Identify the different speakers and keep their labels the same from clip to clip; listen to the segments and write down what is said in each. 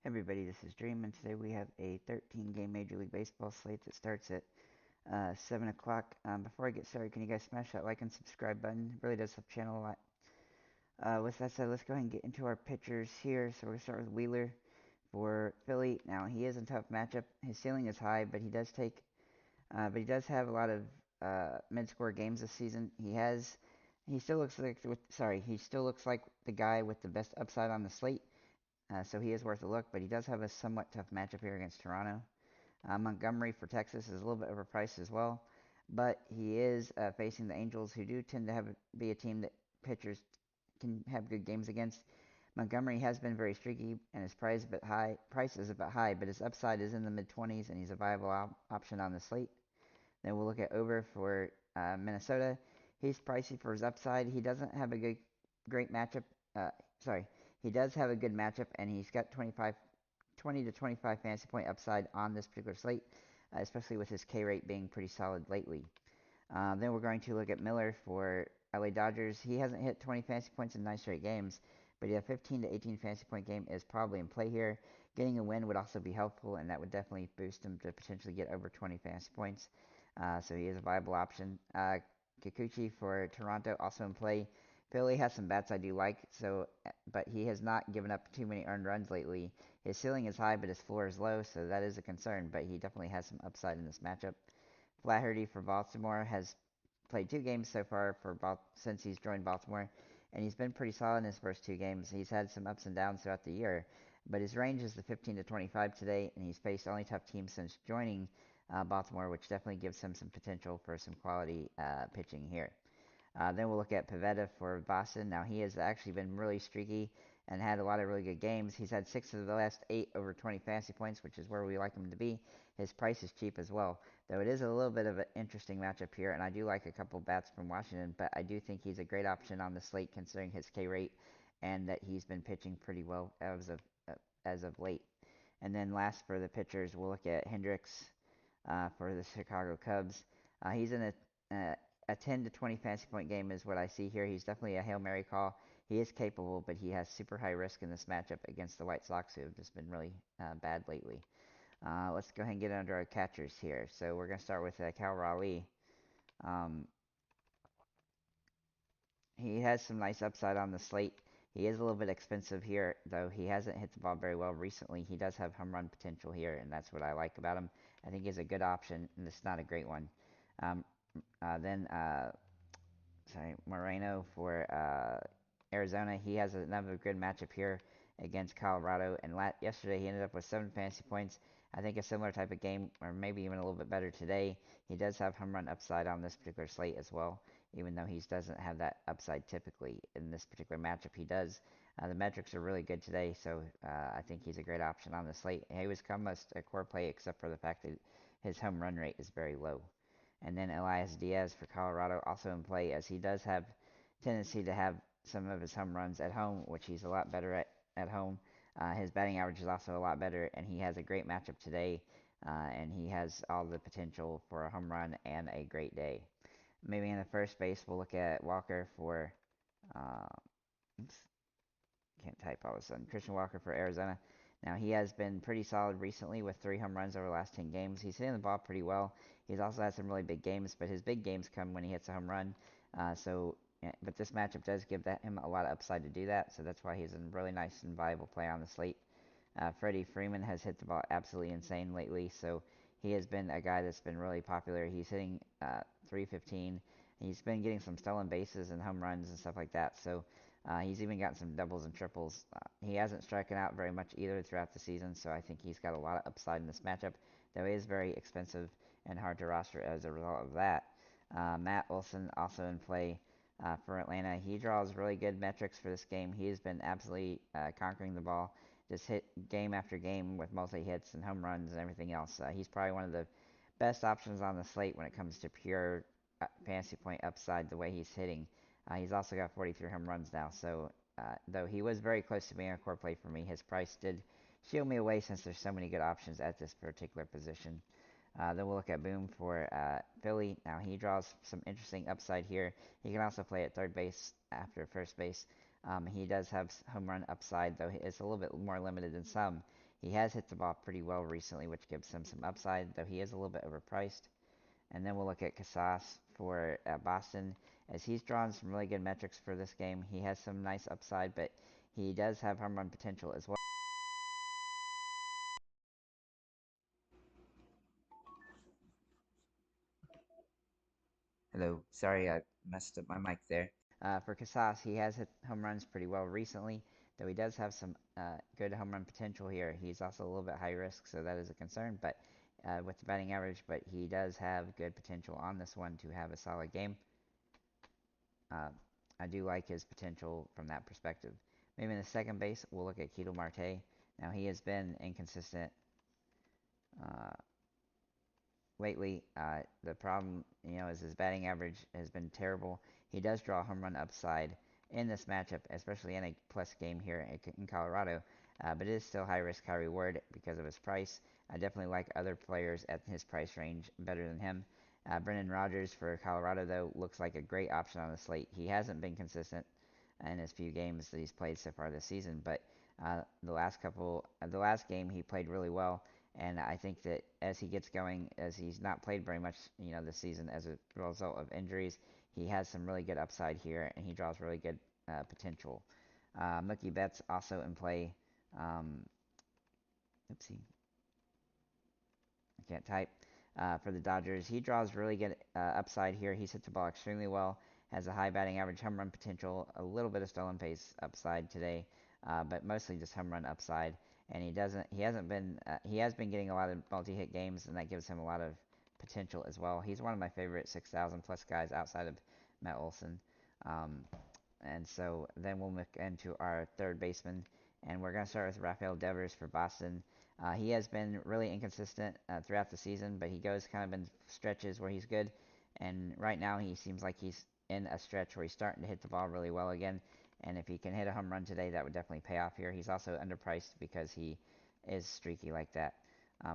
Speaker 1: Everybody, this is Dream, and today we have a 13-game Major League Baseball slate that starts at 7 o'clock. Before I get started, can you guys smash that like and subscribe button? It really does help the channel a lot. With that said, let's go ahead and get into our pitchers here. So we're going to start with Wheeler for Philly. Now, he is in a tough matchup. His ceiling is high, but he does have a lot of mid-score games this season. He still looks like the guy with the best upside on the slate. So he is worth a look, but he does have a somewhat tough matchup here against Toronto. Montgomery for Texas is a little bit overpriced as well, but he is facing the Angels, who do tend to be a team that pitchers can have good games against. Montgomery has been very streaky, and his price is a bit high, but his upside is in the mid 20s, and he's a viable option on the slate. Then we'll look at Ober for Minnesota. He's pricey for his upside. He doesn't have a great matchup. Uh, sorry, he does have a good matchup, and he's got 20 to 25 fantasy point upside on this particular slate, especially with his K rate being pretty solid lately. Then we're going to look at Miller for LA Dodgers. He hasn't hit 20 fantasy points in 9 straight games, but a 15 to 18 fantasy point game is probably in play here. Getting a win would also be helpful, and that would definitely boost him to potentially get over 20 fantasy points. So he is a viable option. Kikuchi for Toronto also in play. Philly has some bats I do like, but he has not given up too many earned runs lately. His ceiling is high, but his floor is low, so that is a concern. But he definitely has some upside in this matchup. Flaherty for Baltimore has played 2 games so far since he's joined Baltimore, and he's been pretty solid in his first 2 games. He's had some ups and downs throughout the year, but his range is the 15 to 25 today, and he's faced only tough teams since joining Baltimore, which definitely gives him some potential for some quality pitching here. Then we'll look at Pivetta for Boston. Now, he has actually been really streaky and had a lot of really good games. He's had 6 of the last 8 over 20 fantasy points, which is where we like him to be. His price is cheap as well, though it is a little bit of an interesting matchup here, and I do like a couple bats from Washington, but I do think he's a great option on the slate considering his K rate and that he's been pitching pretty well as of late. And then last for the pitchers, we'll look at Hendricks for the Chicago Cubs. He's in a 10 to 20 fantasy point game is what I see here. He's definitely a Hail Mary call. He is capable, but he has super high risk in this matchup against the White Sox, who have just been really bad lately. Let's go ahead and get under our catchers here. So we're going to start with Cal Raleigh. Um, he has some nice upside on the slate. He is a little bit expensive here, though he hasn't hit the ball very well recently. He does have home run potential here, and that's what I like about him. I think he's a good option, and it's not a great one. Um, then Moreno for Arizona. He has another good matchup here against Colorado. And yesterday he ended up with 7 fantasy points. I think a similar type of game, or maybe even a little bit better today. He does have home run upside on this particular slate as well, even though he doesn't have that upside typically in this particular matchup. He does. The metrics are really good today, so I think he's a great option on the slate. He was almost a core play, except for the fact that his home run rate is very low. And then Elias Diaz for Colorado also in play, as he does have tendency to have some of his home runs at home, which he's a lot better at home. His batting average is also a lot better, and he has a great matchup today, and he has all the potential for a home run and a great day. Maybe in the first base, we'll look at Walker for, uh, oops, can't type all of a sudden, Christian Walker for Arizona. Now, he has been pretty solid recently with 3 home runs over the last 10 games. He's hitting the ball pretty well. He's also had some really big games, but his big games come when he hits a home run. But this matchup does give him a lot of upside to do that, so that's why he's a really nice and viable play on the slate. Freddie Freeman has hit the ball absolutely insane lately, so he has been a guy that's been really popular. He's hitting 315. He's been getting some stolen bases and home runs and stuff like that, so he's even gotten some doubles and triples. He hasn't striken out very much either throughout the season, so I think he's got a lot of upside in this matchup, though he is very expensive and hard to roster as a result of that. Matt Olson also in play for Atlanta. He draws really good metrics for this game. He has been absolutely conquering the ball, just hit game after game with multi-hits and home runs and everything else. He's probably one of the best options on the slate when it comes to pure fantasy point upside the way he's hitting. He's also got 43 home runs now, so though he was very close to being a core play for me, his price did shield me away since there's so many good options at this particular position. Then we'll look at Boom for Philly. Now he draws some interesting upside here. He can also play at third base after first base. He does have home run upside, though it's a little bit more limited than some. He has hit the ball pretty well recently, which gives him some upside, though he is a little bit overpriced. And then we'll look at Casas for Boston, as he's drawn some really good metrics for this game. He has some nice upside, but he does have home run potential as well. Hello, sorry I messed up my mic there. For Casas, he has hit home runs pretty well recently, though he does have some good home run potential here. He's also a little bit high risk, so that is a concern. But with the batting average, but he does have good potential on this one to have a solid game. Uh, I do like his potential from that perspective. Maybe in the second base, we'll look at Ketel Marte. Now he has been inconsistent uh, lately. The problem, is his batting average has been terrible. He does draw a home run upside in this matchup, especially in a plus game here in Colorado. But it is still high risk, high reward because of his price. I definitely like other players at his price range better than him. Brendan Rodgers for Colorado, though, looks like a great option on the slate. He hasn't been consistent in his few games that he's played so far this season, but the last game he played really well, and I think that as he gets going, as he's not played very much, this season as a result of injuries, he has some really good upside here, and he draws really good potential. Mookie Betts also in play. Um, oopsie, I can't type. For the Dodgers, he draws really good upside here. He's hit the ball extremely well, has a high batting average, home run potential, a little bit of stolen base upside today, but mostly just home run upside. And he has been getting a lot of multi-hit games, and that gives him a lot of potential as well. He's one of my favorite 6,000 plus guys outside of Matt Olson. Um, and so then we'll look into our third baseman, and we're going to start with Rafael Devers for Boston. He has been really inconsistent throughout the season, but he goes kind of in stretches where he's good. And right now, he seems like he's in a stretch where he's starting to hit the ball really well again. And if he can hit a home run today, that would definitely pay off here. He's also underpriced because he is streaky like that.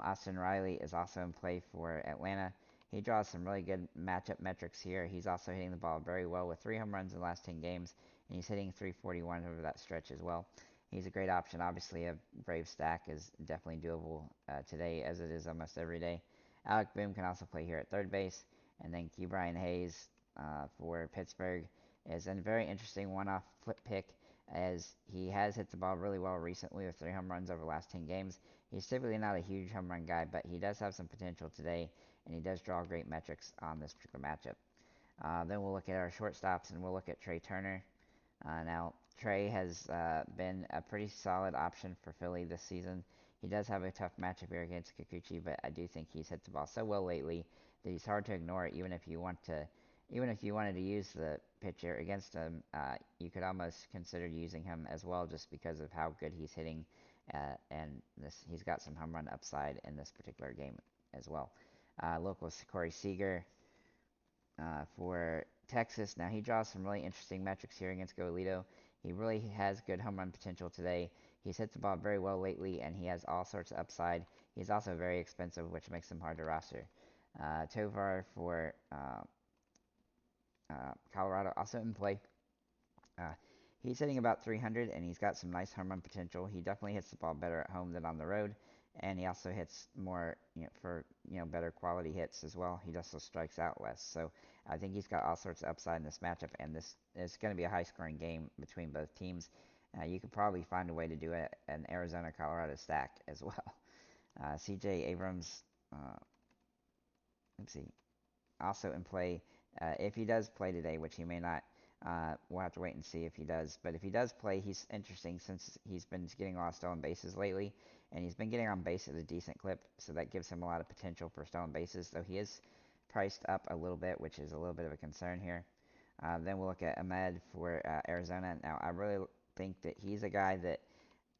Speaker 1: Austin Riley is also in play for Atlanta. He draws some really good matchup metrics here. He's also hitting the ball very well with 3 home runs in the last 10 games, and he's hitting 341 over that stretch as well. He's a great option. Obviously, a Brave stack is definitely doable today, as it is almost every day. Alec Boom can also play here at third base, and then Key Brian Hayes for Pittsburgh is a very interesting one-off flip pick, as he has hit the ball really well recently with 3 home runs over the last 10 games. He's typically not a huge home run guy, but he does have some potential today, and he does draw great metrics on this particular matchup. Then we'll look at our shortstops, and we'll look at Trey Turner. Now, Trey has been a pretty solid option for Philly this season. He does have a tough matchup here against Kikuchi, but I do think he's hit the ball so well lately that he's hard to ignore. Even if you wanted to use the pitcher against him, you could almost consider using him as well, just because of how good he's hitting, and he's got some home run upside in this particular game as well. Local Corey Seager for Texas. Now, he draws some really interesting metrics here against Golito. He really has good home run potential today. He's hit the ball very well lately, and he has all sorts of upside. He's also very expensive, which makes him hard to roster. Tovar for Colorado also in play. Uh, he's hitting about 300, and he's got some nice home run potential. He definitely hits the ball better at home than on the road, and he also hits more, for better quality hits as well. He also strikes out less, so I think he's got all sorts of upside in this matchup, and this is going to be a high-scoring game between both teams. You could probably find a way to do an Arizona-Colorado stack as well. C.J. Abrams, let's see, also in play. If he does play today, which he may not, we'll have to wait and see if he does. But if he does play, he's interesting since he's been getting a lot of stolen bases lately, and he's been getting on base at a decent clip, so that gives him a lot of potential for stolen bases, though he is priced up a little bit, which is a little bit of a concern here. Then we'll look at Ahmed for Arizona. Now, I really think that he's a guy that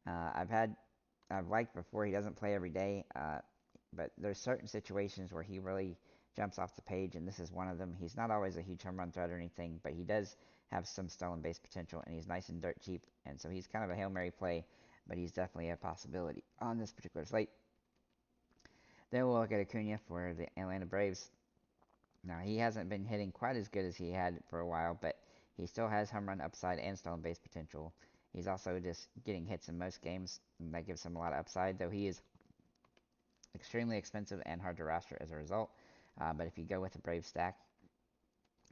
Speaker 1: I've liked before. He doesn't play every day, but there's certain situations where he really jumps off the page, and this is one of them. He's not always a huge home run threat or anything, but he does have some stolen base potential, and he's nice and dirt cheap, and so he's kind of a Hail Mary play, but he's definitely a possibility on this particular slate. Then we'll look at Acuna for the Atlanta Braves. Now, he hasn't been hitting quite as good as he had for a while, but he still has home run upside and stolen base potential. He's also just getting hits in most games, and that gives him a lot of upside, though he is extremely expensive and hard to roster as a result. But if you go with a Brave stack,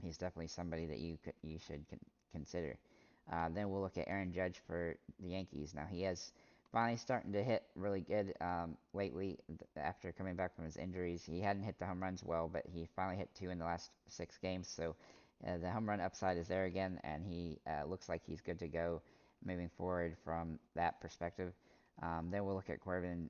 Speaker 1: he's definitely somebody that you should consider. Then we'll look at Aaron Judge for the Yankees. Now he has finally starting to hit really good lately after coming back from his injuries. He hadn't hit the home runs well, but he finally hit 2 in the last 6 games. So the home run upside is there again, and he looks like he's good to go moving forward from that perspective. Then we'll look at Corbin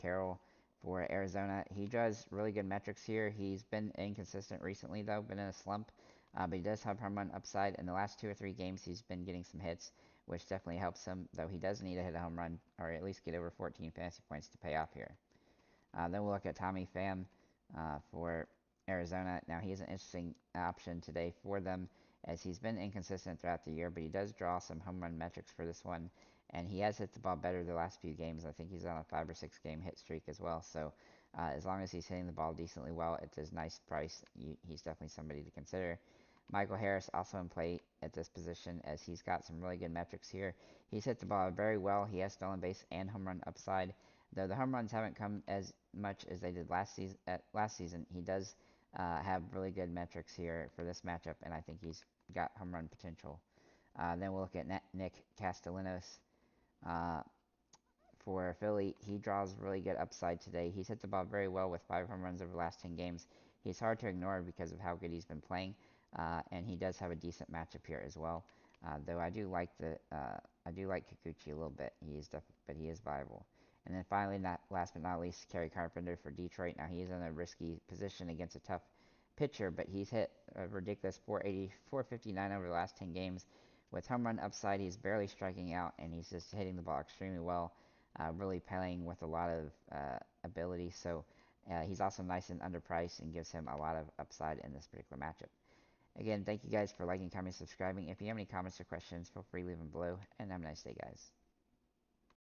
Speaker 1: Carroll for Arizona. He does really good metrics here. He's been inconsistent recently, though, been in a slump, but he does have home run upside. In the last 2 or 3 games, he's been getting some hits, which definitely helps him, though he does need to hit a home run or at least get over 14 fantasy points to pay off here. Then we'll look at Tommy Pham for Arizona. Now, he is an interesting option today for them as he's been inconsistent throughout the year, but he does draw some home run metrics for this one, and he has hit the ball better the last few games. I think he's on a 5 or 6 game hit streak as well. So as long as he's hitting the ball decently well at this nice price, he's definitely somebody to consider. Michael Harris also in play at this position as he's got some really good metrics here. He's hit the ball very well. He has stolen base and home run upside. Though the home runs haven't come as much as they did last season, he does have really good metrics here for this matchup, and I think he's got home run potential. Then we'll look at Nick Castellanos uh, for Philly. He draws really good upside today. He's hit the ball very well with 5 home runs over the last 10 games. He's hard to ignore because of how good he's been playing, and he does have a decent matchup here as well. Though I do like Kikuchi a little bit. But he is viable. And then finally, not last but not least, Kerry Carpenter for Detroit. Now he is in a risky position against a tough pitcher, but he's hit a ridiculous 480, 459 over the last 10 games. With home run upside, he's barely striking out, and he's just hitting the ball extremely well, really playing with a lot of ability. So he's also nice and underpriced and gives him a lot of upside in this particular matchup. Again, thank you guys for liking, commenting, subscribing. If you have any comments or questions, feel free to leave them below, and have a nice day, guys.